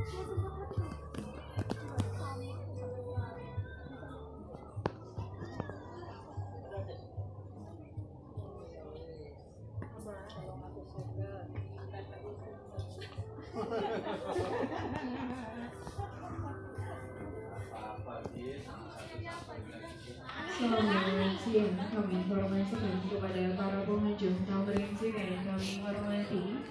Selamat siang, kami informasikan kepada para pengunjung tamu insiden kami hormati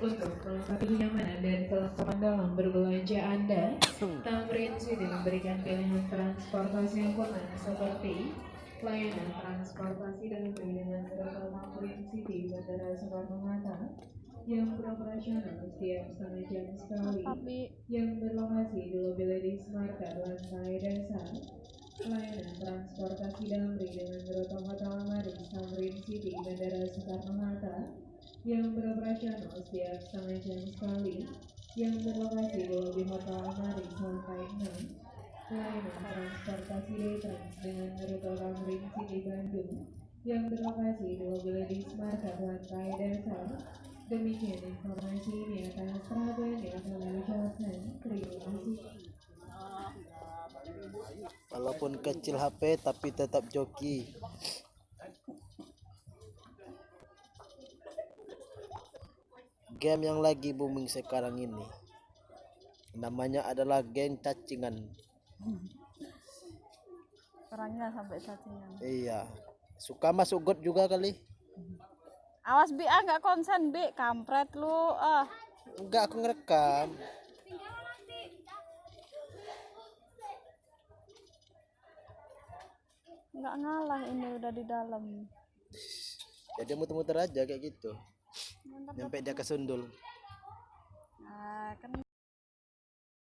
untuk melengkapi kenyamanan dan kelengkapan dalam berbelanja Anda. Tamu insiden memberikan pilihan transportasi yang aman seperti layanan transportasi dalam dengan beberapa Tamrin City Bandara Soekarno-Hatta yang beroperasional setiap setengah jam sekali, yang berlokasi di lobi Ladies Market lantai dasar. Layanan transportasi damri dengan rute Hotel Amaris Tamrin City Bandara Soekarno-Hatta yang beroperasional setiap setengah jam sekali, yang berlokasi di lobi Hotel Amaris lantai 6. Layanan transportasi Daytrans dengan rute Tamrin City Bandung yang berlokasi di lobi Ladies Market lantai dasar. Demikian informasi ini atas perhatian yang kami ucapkan. Terima kasih. Walaupun kecil HP tapi tetap joki. Game yang lagi booming sekarang ini namanya adalah game cacingan. Orangnya sampai cacingan. Iya, suka masuk got juga kali. Awas Bi, nggak konsen Bi, kampret lu. Enggak, aku ngerekam. Nggak ngalah ini udah di dalam. Jadi muter-muter aja kayak gitu. Sampai dia kesundul. Kan